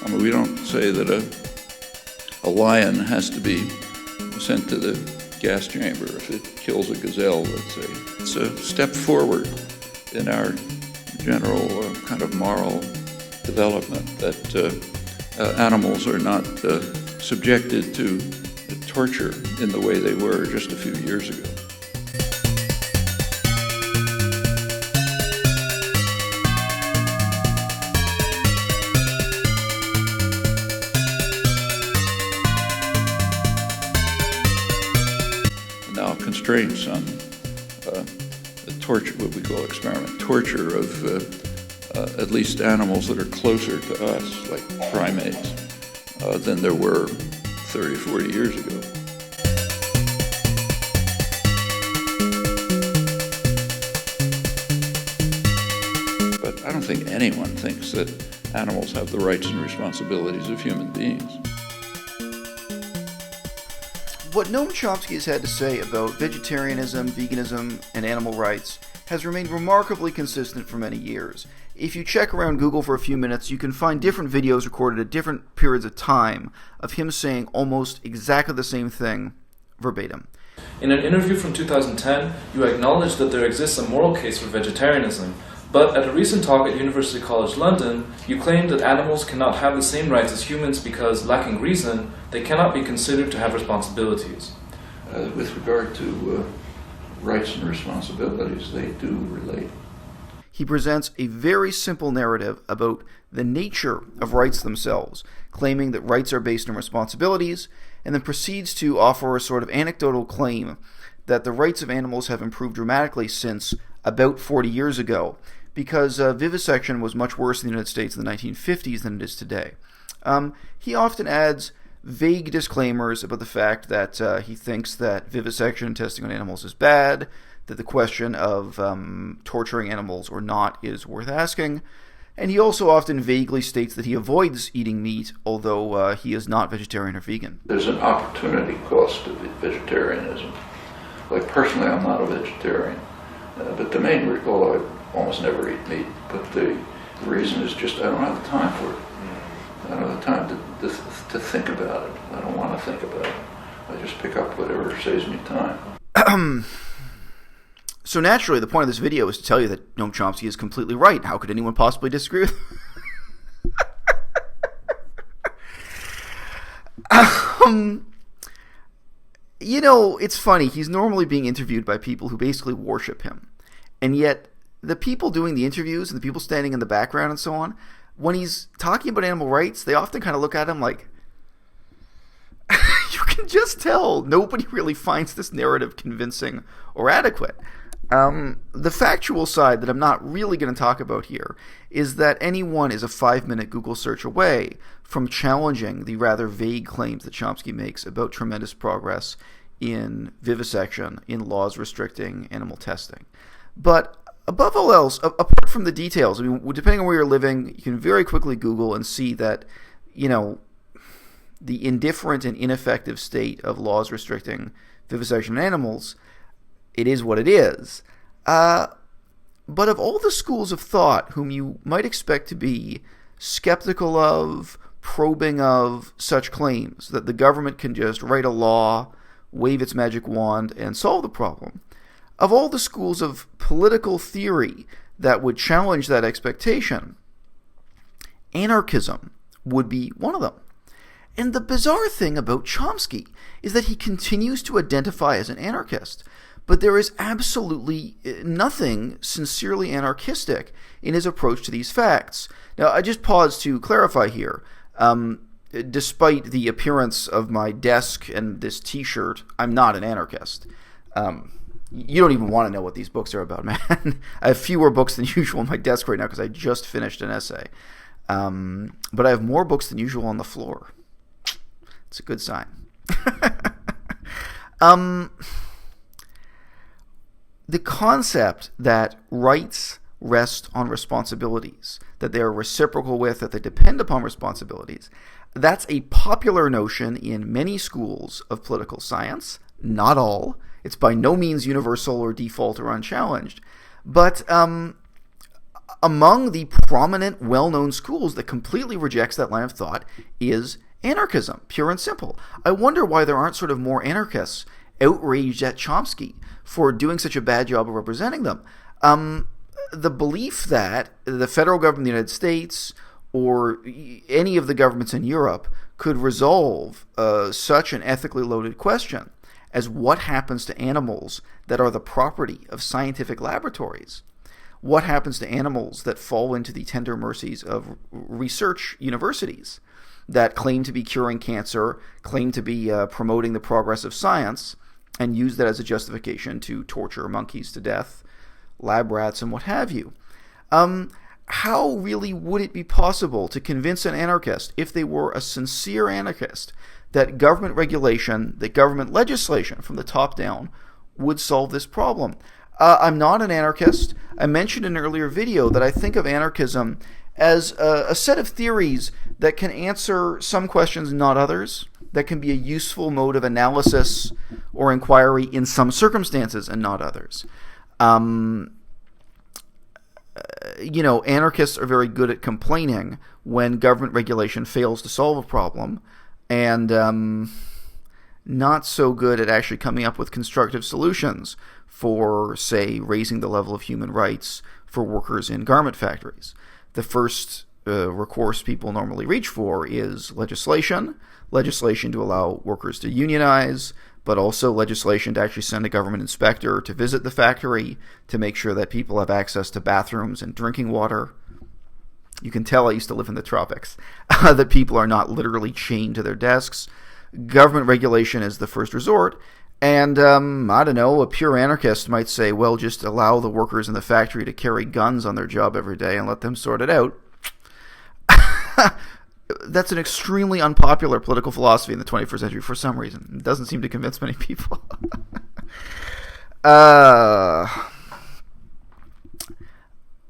I mean, we don't say that a lion has to be sent to the gas chamber if it kills a gazelle, let's say. It's a step forward in our general kind of moral development that animals are not subjected to torture in the way they were just a few years ago. Now constraints on the torture, what we call experiment torture of at least animals that are closer to us, like primates, than there were 30, 40 years ago. But I don't think anyone thinks that animals have the rights and responsibilities of human beings. What Noam Chomsky has had to say about vegetarianism, veganism, and animal rights has remained remarkably consistent for many years. If you check around Google for a few minutes, you can find different videos recorded at different periods of time of him saying almost exactly the same thing verbatim. In an interview from 2010, you acknowledged that there exists a moral case for vegetarianism, but at a recent talk at University College London, you claimed that animals cannot have the same rights as humans because, lacking reason, they cannot be considered to have responsibilities. With regard to rights and responsibilities, they do relate. He presents a very simple narrative about the nature of rights themselves, claiming that rights are based on responsibilities, and then proceeds to offer a sort of anecdotal claim that the rights of animals have improved dramatically since about 40 years ago, because vivisection was much worse in the United States in the 1950s than it is today. He often adds vague disclaimers about the fact that he thinks that vivisection and testing on animals is bad, that the question of torturing animals or not is worth asking, and he also often vaguely states that he avoids eating meat, although he is not vegetarian or vegan. There's an opportunity cost to vegetarianism. Like, personally, I'm not a vegetarian, but the main I almost never eat meat, but the reason is just I don't have the time for it. I don't have the time to think about it. I don't want to think about it. I just pick up whatever saves me time. So naturally, the point of this video is to tell you that Noam Chomsky is completely right. How could anyone possibly disagree with him? You know, it's funny. He's normally being interviewed by people who basically worship him. And yet, the people doing the interviews and the people standing in the background and so on, when he's talking about animal rights, they often kind of look at him like, you can just tell nobody really finds this narrative convincing or adequate. The factual side that I'm not really going to talk about here is that anyone is a 5-minute Google search away from challenging the rather vague claims that Chomsky makes about tremendous progress in vivisection, in laws restricting animal testing. But above all else, apart from the details, I mean, depending on where you're living, you can very quickly Google and see that, you know, the indifferent and ineffective state of laws restricting vivisection in animals, it is what it is. But of all the schools of thought whom you might expect to be skeptical of, probing of such claims, that the government can just write a law, wave its magic wand, and solve the problem, of all the schools of political theory that would challenge that expectation, anarchism would be one of them. And the bizarre thing about Chomsky is that he continues to identify as an anarchist, but there is absolutely nothing sincerely anarchistic in his approach to these facts. Now, I just pause to clarify here. Despite the appearance of my desk and this t-shirt, I'm not an anarchist. You don't even want to know what these books are about, man. I have fewer books than usual on my desk right now because I just finished an essay. But I have more books than usual on the floor. It's a good sign. The concept that rights rest on responsibilities, that they are reciprocal with, that they depend upon responsibilities, that's a popular notion in many schools of political science. Not all. It's by no means universal or default or unchallenged. But a among the prominent, well-known schools that completely rejects that line of thought is anarchism, pure and simple. I wonder why there aren't sort of more anarchists outraged at Chomsky for doing such a bad job of representing them. The belief that the federal government of the United States or any of the governments in Europe could resolve such an ethically loaded question as what happens to animals that are the property of scientific laboratories. What happens to animals that fall into the tender mercies of research universities that claim to be curing cancer, claim to be promoting the progress of science, and use that as a justification to torture monkeys to death, lab rats, and what have you? How really would it be possible to convince an anarchist, if they were a sincere anarchist, that government regulation, that government legislation from the top down would solve this problem? I'm not an anarchist. I mentioned in an earlier video that I think of anarchism as a set of theories that can answer some questions, not others, that can be a useful mode of analysis or inquiry in some circumstances and not others. Anarchists are very good at complaining when government regulation fails to solve a problem, and not so good at actually coming up with constructive solutions for, say, raising the level of human rights for workers in garment factories. The first recourse people normally reach for is legislation to allow workers to unionize, but also legislation to actually send a government inspector to visit the factory to make sure that people have access to bathrooms and drinking water. You can tell I used to live in the tropics, that people are not literally chained to their desks. Government regulation is the first resort, and I don't know, a pure anarchist might say, well, just allow the workers in the factory to carry guns on their job every day and let them sort it out. That's an extremely unpopular political philosophy in the 21st century for some reason. It doesn't seem to convince many people.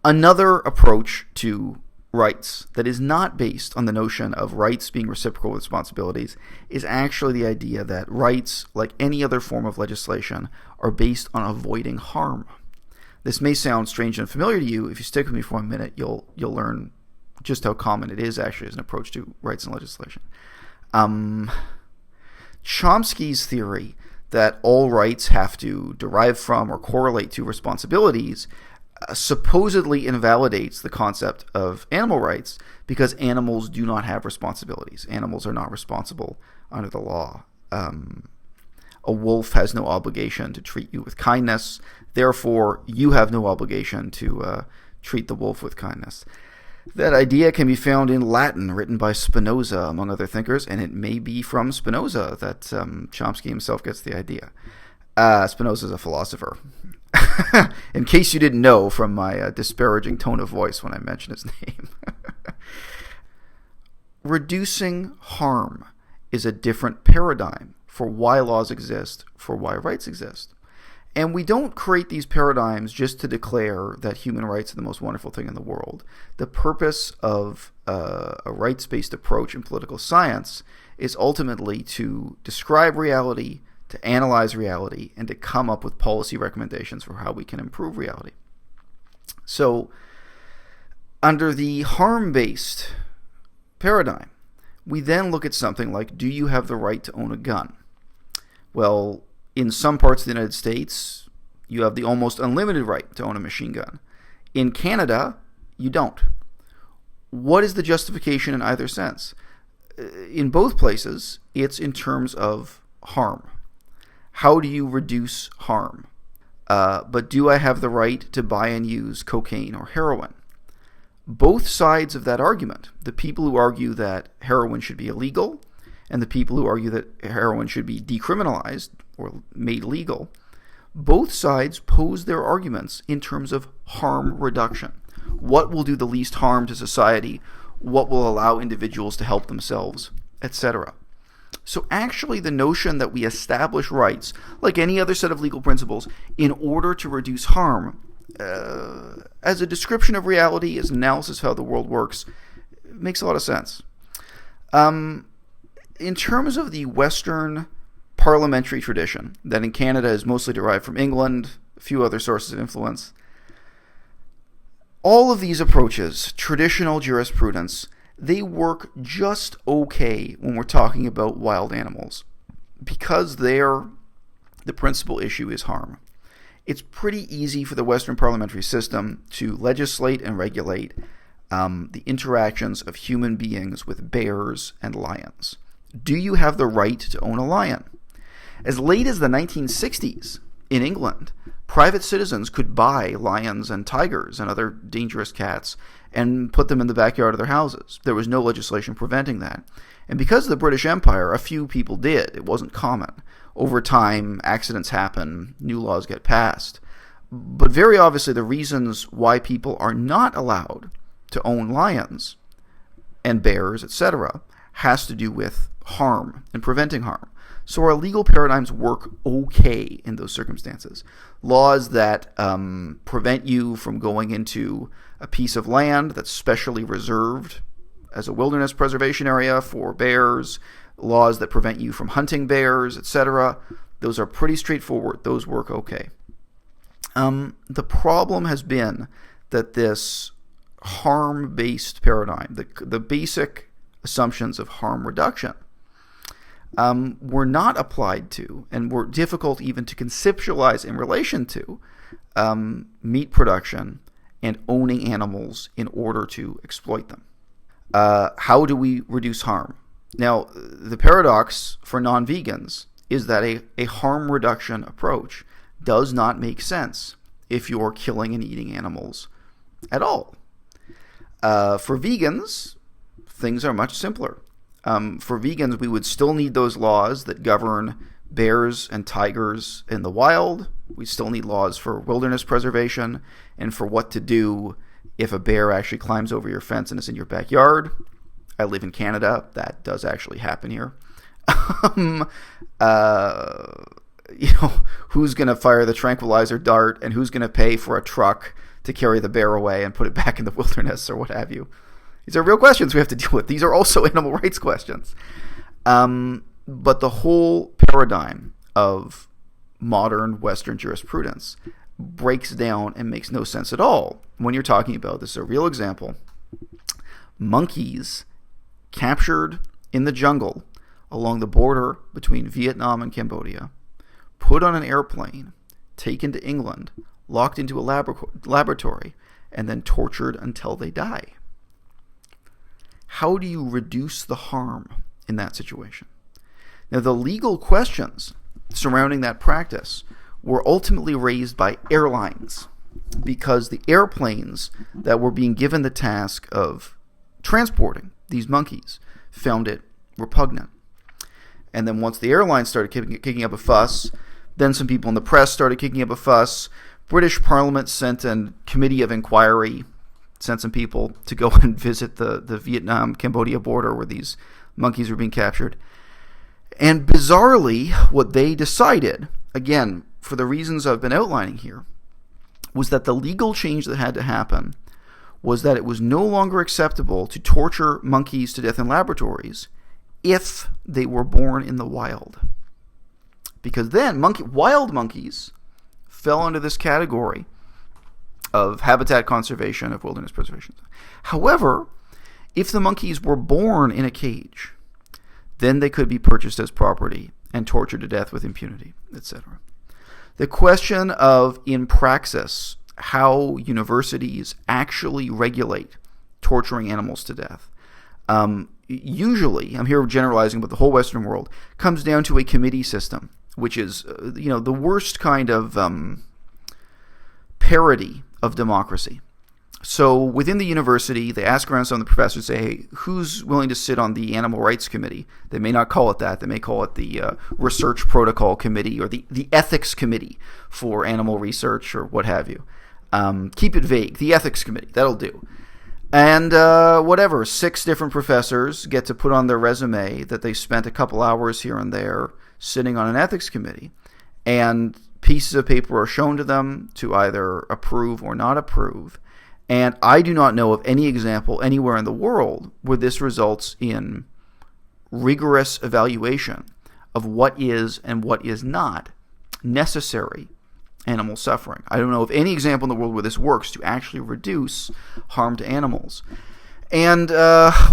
Another approach to rights that is not based on the notion of rights being reciprocal responsibilities is actually the idea that rights, like any other form of legislation, are based on avoiding harm. This may sound strange and familiar to you. If you stick with me for 1 minute, you'll learn just how common it is actually as an approach to rights and legislation. Chomsky's theory that all rights have to derive from or correlate to responsibilities supposedly invalidates the concept of animal rights because animals do not have responsibilities. Animals are not responsible under the law. A wolf has no obligation to treat you with kindness. Therefore, you have no obligation to treat the wolf with kindness. That idea can be found in Latin, written by Spinoza, among other thinkers, and it may be from Spinoza that Chomsky himself gets the idea. Spinoza is a philosopher. In case you didn't know from my disparaging tone of voice when I mention his name. Reducing harm is a different paradigm for why laws exist, for why rights exist. And we don't create these paradigms just to declare that human rights are the most wonderful thing in the world. The purpose of a rights-based approach in political science is ultimately to describe reality, to analyze reality, and to come up with policy recommendations for how we can improve reality. So, under the harm-based paradigm, we then look at something like, do you have the right to own a gun? Well, in some parts of the United States, you have the almost unlimited right to own a machine gun. In Canada, you don't. What is the justification in either sense? In both places, it's in terms of harm. How do you reduce harm? But do I have the right to buy and use cocaine or heroin? Both sides of that argument, the people who argue that heroin should be illegal and the people who argue that heroin should be decriminalized or made legal, both sides pose their arguments in terms of harm reduction. What will do the least harm to society? What will allow individuals to help themselves, etc. So actually the notion that we establish rights, like any other set of legal principles, in order to reduce harm, as a description of reality, as an analysis of how the world works, makes a lot of sense. In terms of the Western parliamentary tradition, that in Canada is mostly derived from England, a few other sources of influence, All of these approaches, traditional jurisprudence, they work just okay when we're talking about wild animals because the principal issue is harm. It's pretty easy for the Western parliamentary system to legislate and regulate the interactions of human beings with bears and lions. Do you have the right to own a lion? As late as the 1960s in England, private citizens could buy lions and tigers and other dangerous cats and put them in the backyard of their houses. There was no legislation preventing that. And because of the British Empire, a few people did. It wasn't common. Over time, accidents happen, new laws get passed. But very obviously, the reasons why people are not allowed to own lions and bears, etc., has to do with harm and preventing harm. So our legal paradigms work okay in those circumstances. Laws that prevent you from going into a piece of land that's specially reserved as a wilderness preservation area for bears, laws that prevent you from hunting bears, etc., those are pretty straightforward. Those work okay. The problem has been that this harm-based paradigm, the basic assumptions of harm reduction, were not applied to and were difficult even to conceptualize in relation to meat production and owning animals in order to exploit them. How do we reduce harm? Now, the paradox for non-vegans is that a harm reduction approach does not make sense if you're killing and eating animals at all. For vegans, things are much simpler. For vegans, we would still need those laws that govern bears and tigers in the wild. We still need laws for wilderness preservation and for what to do if a bear actually climbs over your fence and is in your backyard. I live in Canada. That does actually happen here. Who's going to fire the tranquilizer dart and who's going to pay for a truck to carry the bear away and put it back in the wilderness or what have you? These are real questions we have to deal with. These are also animal rights questions. But the whole paradigm of modern Western jurisprudence breaks down and makes no sense at all when you're talking about, this is a real example, monkeys captured in the jungle along the border between Vietnam and Cambodia, put on an airplane, taken to England, locked into a laboratory, and then tortured until they die. How do you reduce the harm in that situation? Now, the legal questions surrounding that practice were ultimately raised by airlines because the airplanes that were being given the task of transporting these monkeys found it repugnant. And then once the airlines started kicking up a fuss, then some people in the press started kicking up a fuss. British Parliament sent a committee of inquiry, sent some people to go and visit the Vietnam-Cambodia border where these monkeys were being captured. And bizarrely, what they decided, again, for the reasons I've been outlining here, was that the legal change that had to happen was that it was no longer acceptable to torture monkeys to death in laboratories if they were born in the wild. Because then wild monkeys fell under this category of habitat conservation, of wilderness preservation. However, if the monkeys were born in a cage, then they could be purchased as property and tortured to death with impunity, etc. The question of, in praxis, how universities actually regulate torturing animals to death, usually, I'm here generalizing about the whole Western world, comes down to a committee system, which is, the worst kind of parody of democracy. So within the university, they ask around some of the professors, say, hey, who's willing to sit on the Animal Rights Committee? They may not call it that. They may call it the Research Protocol Committee or the Ethics Committee for Animal Research or what have you. Keep it vague. The Ethics Committee. That'll do. And 6 different professors get to put on their resume that they spent a couple hours here and there sitting on an ethics committee. And pieces of paper are shown to them to either approve or not approve. And I do not know of any example anywhere in the world where this results in rigorous evaluation of what is and what is not necessary animal suffering. I don't know of any example in the world where this works to actually reduce harm to animals. And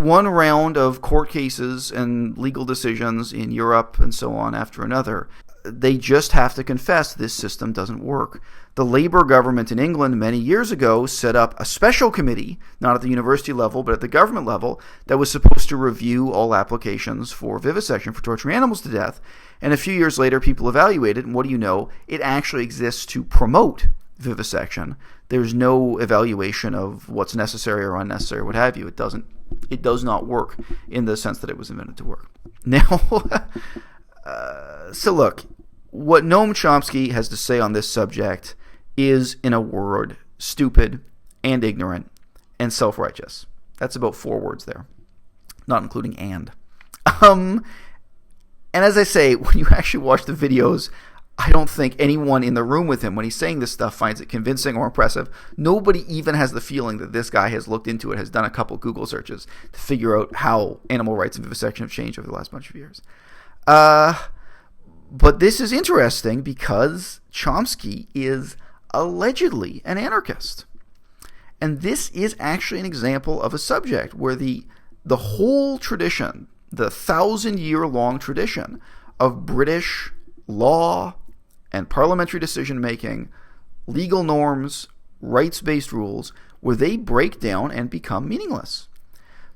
one round of court cases and legal decisions in Europe and so on after another, they just have to confess this system doesn't work. The Labour government in England many years ago set up a special committee, not at the university level, but at the government level, that was supposed to review all applications for vivisection, for torturing animals to death. And a few years later, people evaluated, and what do you know? It actually exists to promote vivisection. There's no evaluation of what's necessary or unnecessary, what have you. It does not work in the sense that it was invented to work. Now, so look, what Noam Chomsky has to say on this subject is, in a word, stupid and ignorant and self-righteous. That's about 4 words there, not including and. And as I say, when you actually watch the videos, I don't think anyone in the room with him, when he's saying this stuff, finds it convincing or impressive. Nobody even has the feeling that this guy has looked into it, has done a couple Google searches to figure out how animal rights and vivisection have changed over the last bunch of years. But this is interesting because Chomsky is allegedly an anarchist. And this is actually an example of a subject where the whole tradition, the 1,000-year-long tradition of British law and parliamentary decision-making, legal norms, rights-based rules, where they break down and become meaningless.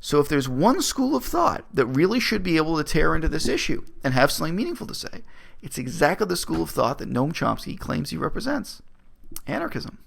So if there's one school of thought that really should be able to tear into this issue and have something meaningful to say, it's exactly the school of thought that Noam Chomsky claims he represents: anarchism.